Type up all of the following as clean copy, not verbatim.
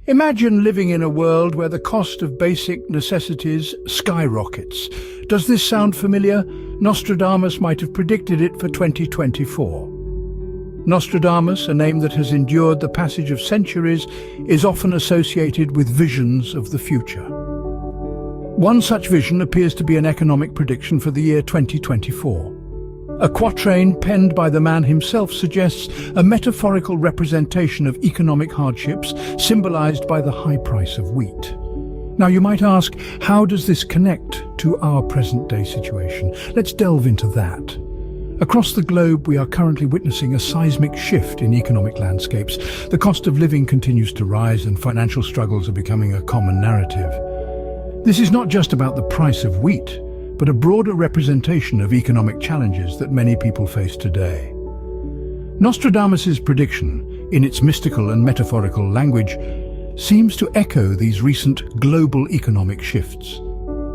Imagine living in a world where the cost of basic necessities skyrockets. Does this sound familiar? Nostradamus might have predicted it for 2024. Nostradamus, a name that has endured the passage of centuries, is often associated with visions of the future. One such vision appears to be an economic prediction for the year 2024. A quatrain penned by the man himself suggests a metaphorical representation of economic hardships symbolized by the high price of wheat. Now you might ask, how does this connect to our present-day situation? Let's delve into that. Across the globe, we are currently witnessing a seismic shift in economic landscapes. The cost of living continues to rise and financial struggles are becoming a common narrative. This is not just about the price of wheat, but a broader representation of economic challenges that many people face today. Nostradamus' prediction, in its mystical and metaphorical language, seems to echo these recent global economic shifts.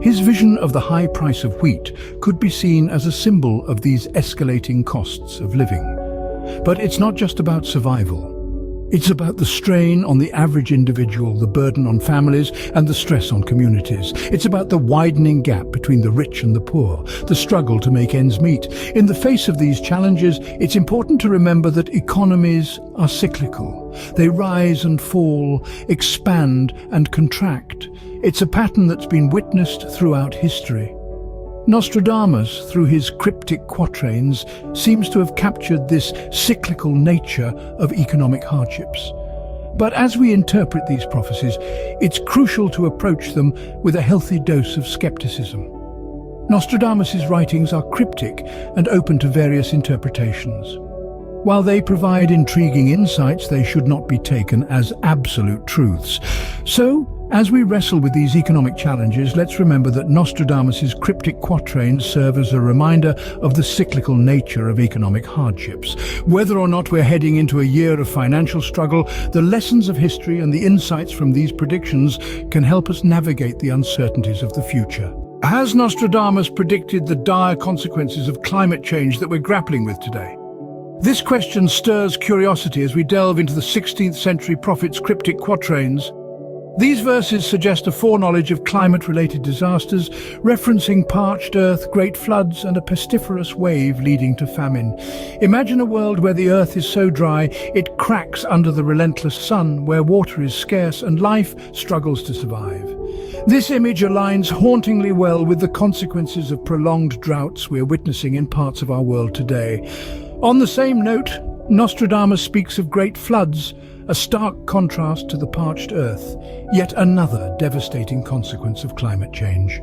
His vision of the high price of wheat could be seen as a symbol of these escalating costs of living. But it's not just about survival. It's about the strain on the average individual, the burden on families, and the stress on communities. It's about the widening gap between the rich and the poor, the struggle to make ends meet. In the face of these challenges, it's important to remember that economies are cyclical. They rise and fall, expand and contract. It's a pattern that's been witnessed throughout history. Nostradamus, through his cryptic quatrains, seems to have captured this cyclical nature of economic hardships. But as we interpret these prophecies, it's crucial to approach them with a healthy dose of skepticism. Nostradamus' writings are cryptic and open to various interpretations. While they provide intriguing insights, they should not be taken as absolute truths. So, as we wrestle with these economic challenges, let's remember that Nostradamus' cryptic quatrains serve as a reminder of the cyclical nature of economic hardships. Whether or not we're heading into a year of financial struggle, the lessons of history and the insights from these predictions can help us navigate the uncertainties of the future. Has Nostradamus predicted the dire consequences of climate change that we're grappling with today? This question stirs curiosity as we delve into the 16th century prophet's cryptic quatrains. These verses suggest a foreknowledge of climate-related disasters, referencing parched earth, great floods, and a pestiferous wave leading to famine. Imagine a world where the earth is so dry it cracks under the relentless sun, where water is scarce and life struggles to survive. This image aligns hauntingly well with the consequences of prolonged droughts we're witnessing in parts of our world today. On the same note, Nostradamus speaks of great floods, a stark contrast to the parched earth, yet another devastating consequence of climate change.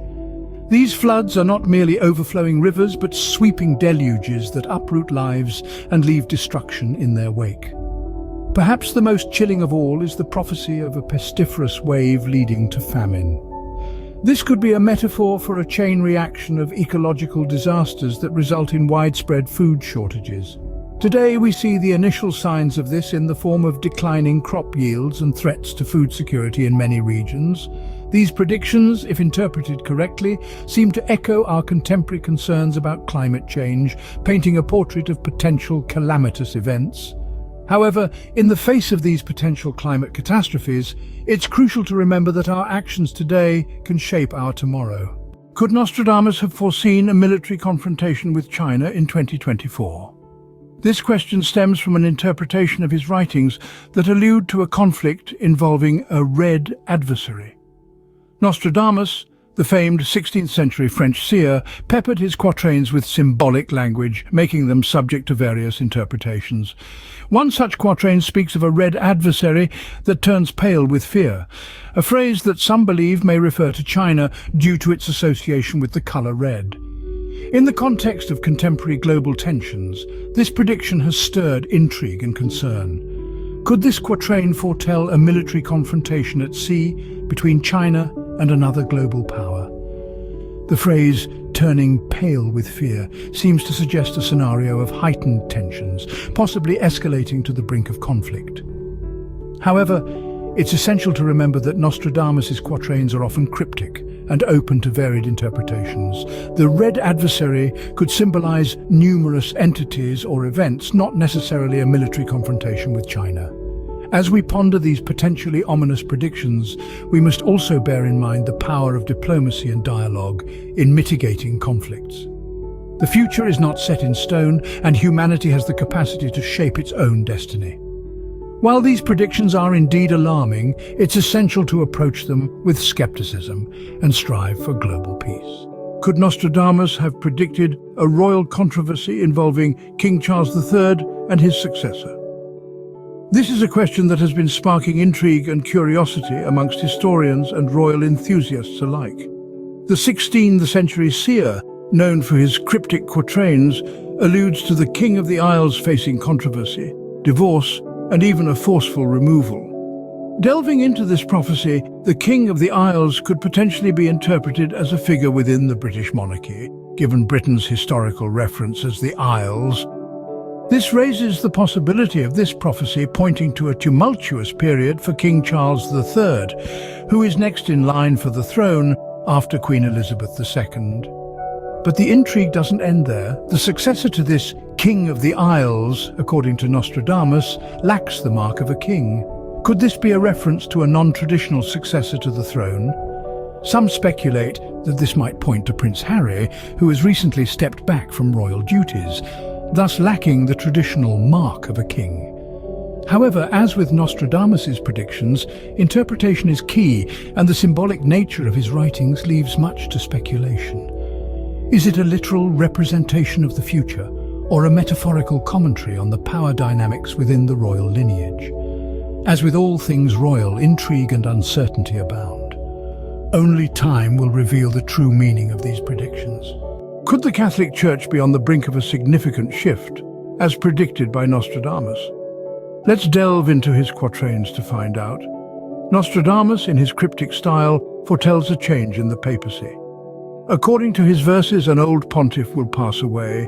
These floods are not merely overflowing rivers, but sweeping deluges that uproot lives and leave destruction in their wake. Perhaps the most chilling of all is the prophecy of a pestiferous wave leading to famine. This could be a metaphor for a chain reaction of ecological disasters that result in widespread food shortages. Today we see the initial signs of this in the form of declining crop yields and threats to food security in many regions. These predictions, if interpreted correctly, seem to echo our contemporary concerns about climate change, painting a portrait of potential calamitous events. However, in the face of these potential climate catastrophes, it's crucial to remember that our actions today can shape our tomorrow. Could Nostradamus have foreseen a military confrontation with China in 2024? This question stems from an interpretation of his writings that allude to a conflict involving a red adversary. Nostradamus, the famed 16th century French seer, peppered his quatrains with symbolic language, making them subject to various interpretations. One such quatrain speaks of a red adversary that turns pale with fear, a phrase that some believe may refer to China due to its association with the colour red. In the context of contemporary global tensions, this prediction has stirred intrigue and concern. Could this quatrain foretell a military confrontation at sea between China and another global power? The phrase, turning pale with fear, seems to suggest a scenario of heightened tensions, possibly escalating to the brink of conflict. However, it's essential to remember that Nostradamus' quatrains are often cryptic and open to varied interpretations. The red adversary could symbolize numerous entities or events, not necessarily a military confrontation with China. As we ponder these potentially ominous predictions, we must also bear in mind the power of diplomacy and dialogue in mitigating conflicts. The future is not set in stone, and humanity has the capacity to shape its own destiny. While these predictions are indeed alarming, it's essential to approach them with skepticism and strive for global peace. Could Nostradamus have predicted a royal controversy involving King Charles III and his successor? This is a question that has been sparking intrigue and curiosity amongst historians and royal enthusiasts alike. The 16th century seer, known for his cryptic quatrains, alludes to the King of the Isles facing controversy, divorce, and even a forceful removal. Delving into this prophecy, the King of the Isles could potentially be interpreted as a figure within the British monarchy, given Britain's historical reference as the Isles. This raises the possibility of this prophecy pointing to a tumultuous period for King Charles III, who is next in line for the throne after Queen Elizabeth II. But the intrigue doesn't end there. The successor to this King of the Isles, according to Nostradamus, lacks the mark of a king. Could this be a reference to a non-traditional successor to the throne? Some speculate that this might point to Prince Harry, who has recently stepped back from royal duties, thus lacking the traditional mark of a king. However, as with Nostradamus's predictions, interpretation is key, and the symbolic nature of his writings leaves much to speculation. Is it a literal representation of the future, or a metaphorical commentary on the power dynamics within the royal lineage? As with all things royal, intrigue and uncertainty abound. Only time will reveal the true meaning of these predictions. Could the Catholic Church be on the brink of a significant shift, as predicted by Nostradamus? Let's delve into his quatrains to find out. Nostradamus, in his cryptic style, foretells a change in the papacy. According to his verses, an old pontiff will pass away,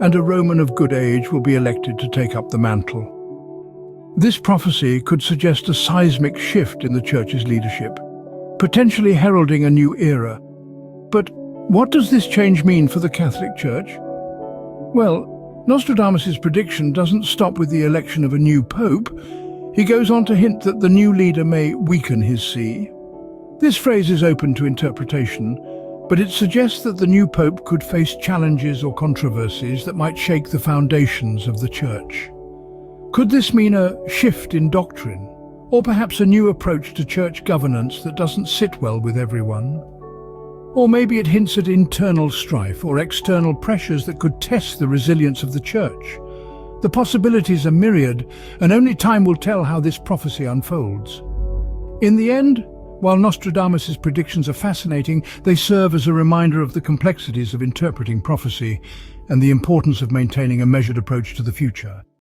and a Roman of good age will be elected to take up the mantle. This prophecy could suggest a seismic shift in the Church's leadership, potentially heralding a new era. But what does this change mean for the Catholic Church? Well, Nostradamus' prediction doesn't stop with the election of a new pope. He goes on to hint that the new leader may weaken his see. This phrase is open to interpretation, but it suggests that the new pope could face challenges or controversies that might shake the foundations of the Church. Could this mean a shift in doctrine, or perhaps a new approach to church governance that doesn't sit well with everyone? Or maybe it hints at internal strife or external pressures that could test the resilience of the Church. The possibilities are myriad, and only time will tell how this prophecy unfolds. In the end, while Nostradamus' predictions are fascinating, they serve as a reminder of the complexities of interpreting prophecy and the importance of maintaining a measured approach to the future.